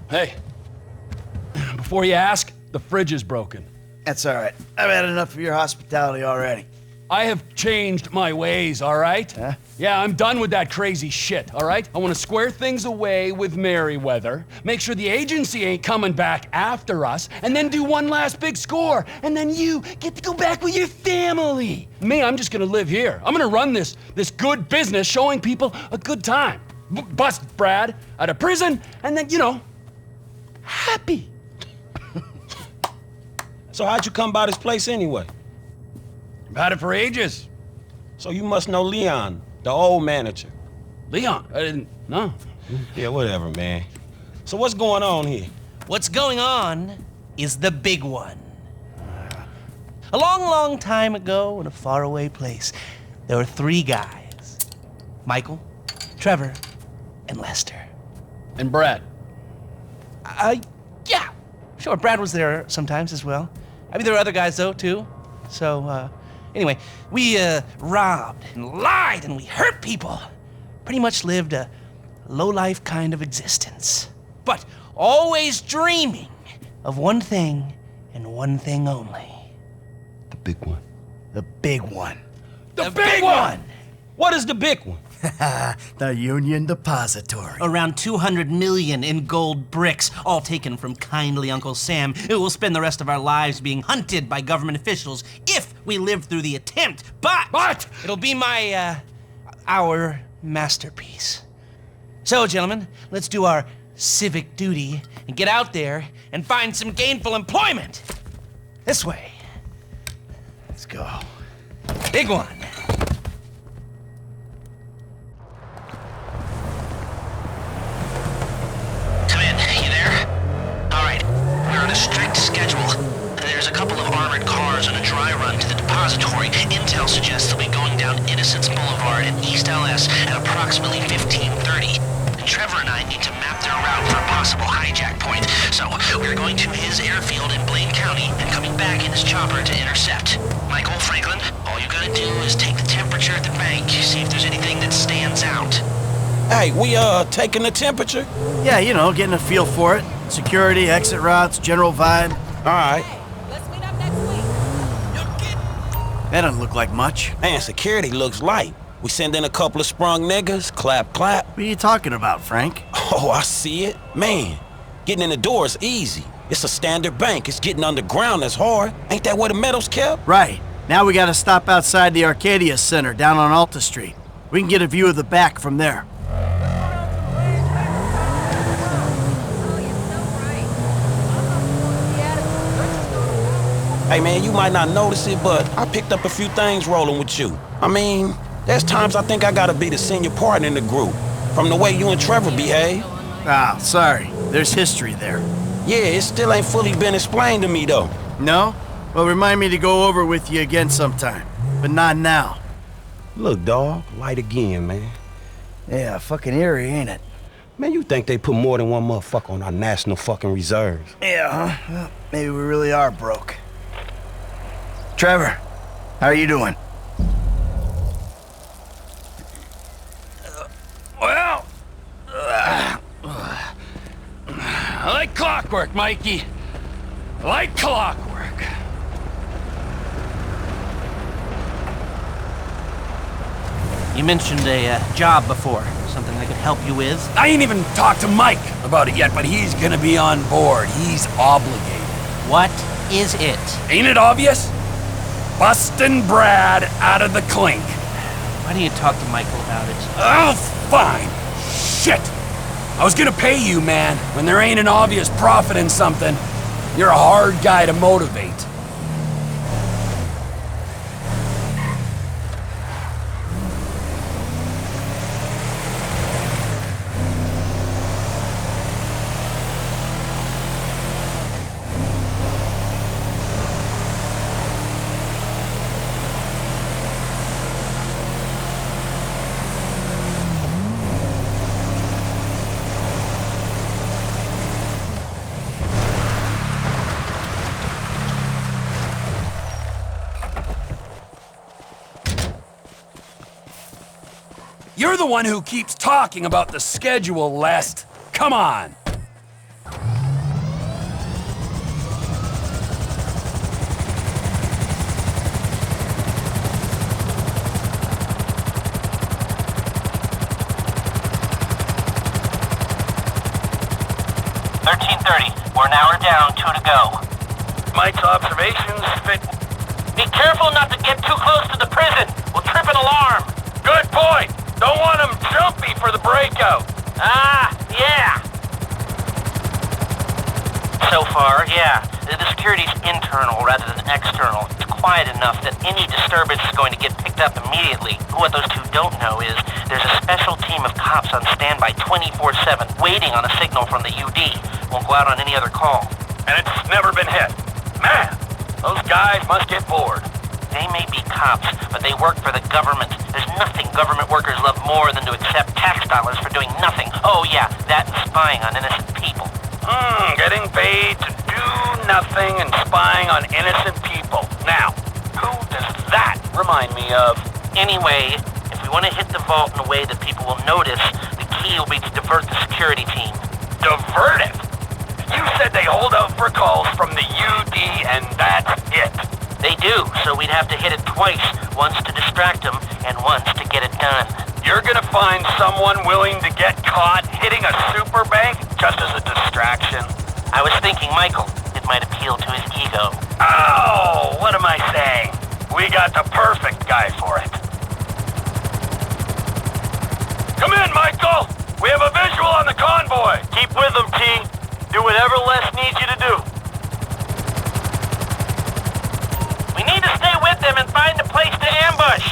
Hey, before you ask, the fridge is broken. That's all right. I've had enough of your hospitality already. I have changed my ways, all right? Huh? Yeah, I'm done with that crazy shit, all right? I want to square things away with Merryweather, make sure the agency ain't coming back after us, and then do one last big score, and then you get to go back with your family. Me, I'm just gonna live here. I'm gonna run this good business showing people a good time. Bust Brad out of prison, and then, happy. So how'd you come by this place anyway? I've had it for ages. So you must know Leon, the old manager. Leon, I didn't know. Yeah, whatever, man. So what's going on here? What's going on is the big one. A long, long time ago in a faraway place, there were 3 guys. Michael, Trevor, and Lester. And Brad. Yeah. Sure, Brad was there sometimes as well. I mean, there were other guys, though, too. So, anyway, we, robbed and lied and we hurt people. Pretty much lived a low-life kind of existence. But always dreaming of one thing and one thing only. The big one. The big one. The big one! What is the big one? The Union Depository. Around 200 million in gold bricks, all taken from kindly Uncle Sam, who will spend the rest of our lives being hunted by government officials if we live through the attempt. But it'll be our masterpiece. So, gentlemen, let's do our civic duty and get out there and find some gainful employment. This way. Let's go. Big one. Come in. You there? All right. We're on a strict schedule. There's a couple of armored cars on a dry run to the depository. Intel suggests they'll be going down Innocence Boulevard in East LS at approximately 15:30. Trevor and I need to map their route for a possible hijack point. So we're going to his airfield in Blaine County and coming back in his chopper to intercept. Michael, Franklin, all you gotta do is take the temperature at the bank, see if there's anything that stands out. Hey, we taking the temperature? Yeah, getting a feel for it. Security, exit routes, general vibe. All right. Hey, let's meet up next week. That doesn't look like much. Man, security looks light. We send in a couple of sprung niggas, clap, clap. What are you talking about, Frank? Oh, I see it. Man, getting in the door is easy. It's a standard bank. It's getting underground that's hard. Ain't that where the metal's kept? Right. Now we gotta stop outside the Arcadia Center down on Alta Street. We can get a view of the back from there. Hey, man, you might not notice it, but I picked up a few things rolling with you. I mean, there's times I think I gotta be the senior partner in the group, from the way you and Trevor behave. Ah, sorry. There's history there. Yeah, it still ain't fully been explained to me, though. No? Well, remind me to go over with you again sometime. But not now. Look, dawg, light again, man. Yeah, fucking eerie, ain't it? Man, you think they put more than one motherfucker on our national fucking reserves? Yeah, huh? Well, maybe we really are broke. Trevor, how are you doing? Well, I like clockwork, Mikey. I like clockwork. You mentioned a job before. Something I could help you with? I ain't even talked to Mike about it yet, but he's gonna be on board. He's obligated. What is it? Ain't it obvious? Bustin' Brad out of the clink. Why don't you talk to Michael about it? Oh, fine. Shit. I was gonna pay you, man. When there ain't an obvious profit in something, you're a hard guy to motivate. You're the one who keeps talking about the schedule, Lest. Come on. 13:30. We're an hour down, 2 to go. Mike's observations fit. Be careful not to get too close to the prison. We'll trip an alarm. Good point. Don't want him jumpy for the breakout. Ah, yeah. So far, yeah. The security's internal rather than external. It's quiet enough that any disturbance is going to get picked up immediately. What those two don't know is there's a special team of cops on standby 24/7, waiting on a signal from the UD. Won't go out on any other call. And it's never been hit. Man, those guys must get bored. They may be cops, but they work for the government. There's nothing government workers love more than to accept tax dollars for doing nothing. Oh yeah, that and spying on innocent people. Getting paid to do nothing and spying on innocent people. Now, who does that remind me of? Anyway, if we want to hit the vault in a way that people will notice, the key will be to divert the security team. Divert it? You said they hold out for calls from the UD and that's it. They do, so we'd have to hit it twice, once to distract them and once to get it done. You're gonna find someone willing to get caught hitting a super bank just as a distraction? I was thinking Michael. It might appeal to his ego. Oh, what am I saying? We got the perfect guy for it. Come in, Michael! We have a visual on the convoy! Keep with them, T. Do whatever Les needs you to do. We need to stay with them and find a place to ambush.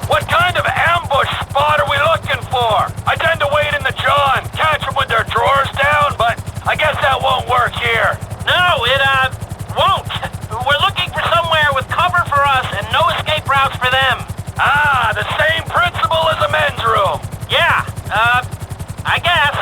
What kind of ambush spot are we looking for? I tend to wait in the jaw and catch them with their drawers down, but I guess that won't work here. No, it, won't. We're looking for somewhere with cover for us and no escape routes for them. Ah, the same principle as a men's room. Yeah, I guess.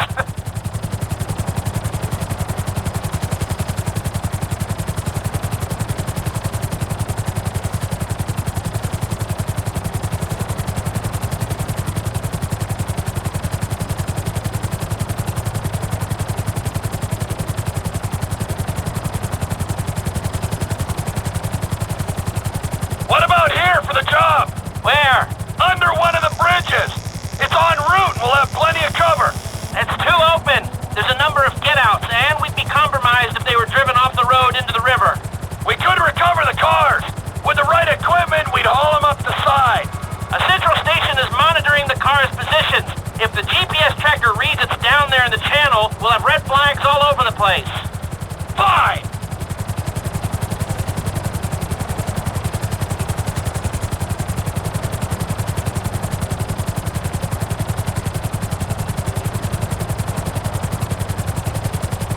What about here for the job? Where? Under one of the bridges. It's en route and we'll have plenty of cover. It's too open. There's a number of get-outs, and we'd be compromised if they were driven off the road into the river. We could recover the cars. With the right equipment, we'd haul them up the side. A central station is monitoring the car's positions. If the GPS tracker reads it's down there in the channel, we'll have red flags all over the place. Fine.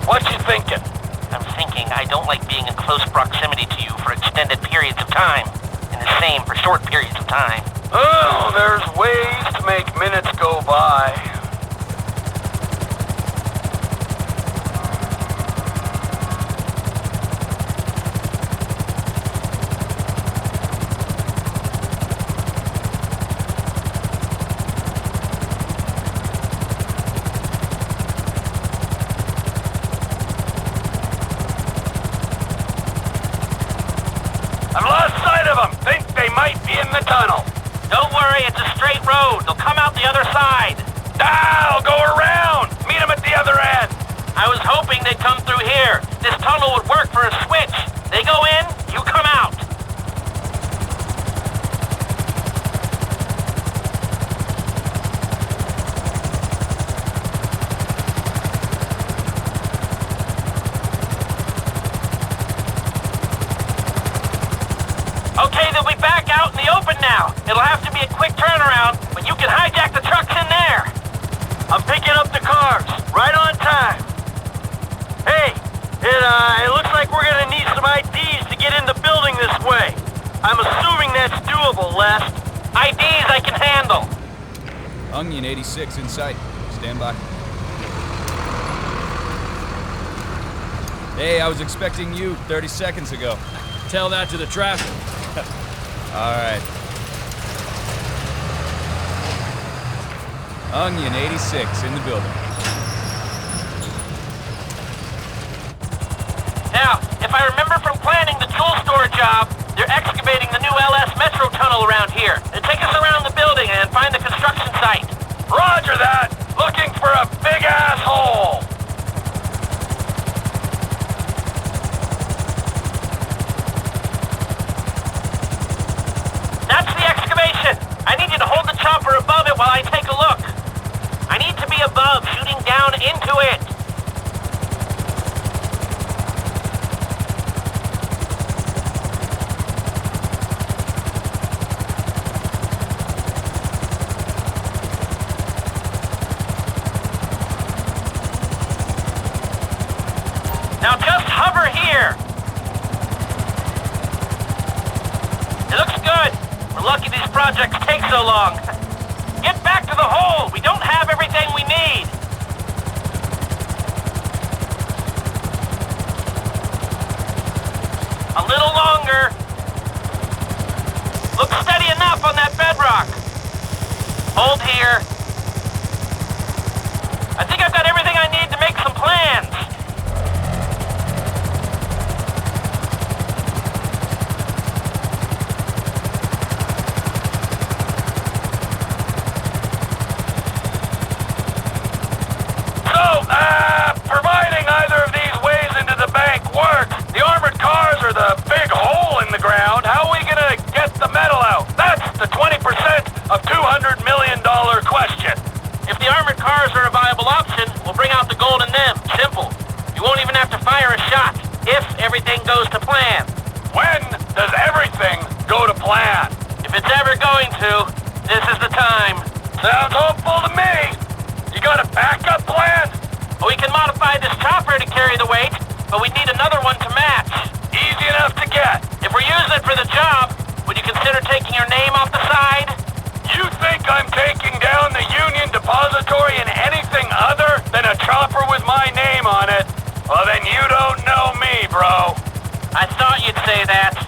What you thinking? I'm thinking I don't like being in close proximity to you for extended periods of time. And the same for short periods of time. Oh, there's ways to make minutes go by. I've lost sight of them. Think they might be in the tunnel. Don't worry, it's a straight road. They'll come out the other side. Ah, I'll go around. Meet them at the other end. I was hoping they'd come through here. This tunnel would work for a switch. They go in, you come out. Okay, they'll be back out in the open now. It'll have to be a quick turnaround, but you can hijack the trucks in there. I'm picking up the cars. Right on time. Hey, it looks like we're gonna need some IDs to get in the building this way. I'm assuming that's doable, Les. IDs I can handle. Onion 86 in sight. Stand by. Hey, I was expecting you 30 seconds ago. Tell that to the traffic. All right. Onion 86 in the building. Now, if I remember from planning the tool store job, they're excavating the new LS Metro tunnel around here. They take us around the building and find the construction site. Roger that. I need you to hold the chopper above it while I take a look. I need to be above, shooting down into it. Now just hover here. It looks good. We're lucky these projects take so long. Get back to the hole. We don't have everything we need. A little longer. Look steady enough on that bedrock. Hold here. I think I've got everything I need to make some plans. Providing either of these ways into the bank works, the armored cars are the big hole in the ground. How are we gonna get the metal out? That's the 20% of $200 million question. If the armored cars are a viable option, we'll bring out the gold in them. Simple. You won't even have to fire a shot, if everything goes to plan. When does everything go to plan? If it's ever going to, this is the time. Sounds hopeful to me. You got a backup plan? We can modify this chopper to carry the weight, but we need another one to match. Easy enough to get. If we're using it for the job, would you consider taking your name off the side? You think I'm taking down the Union Depository in anything other than a chopper with my name on it? Well, then you don't know me, bro. I thought you'd say that.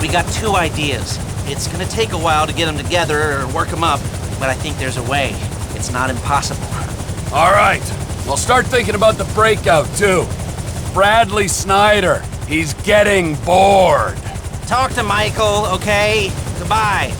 We got two ideas. It's gonna take a while to get them together or work them up, but I think there's a way. It's not impossible. All right, well, start thinking about the breakout, too. Bradley Snyder, he's getting bored. Talk to Michael, okay? Goodbye.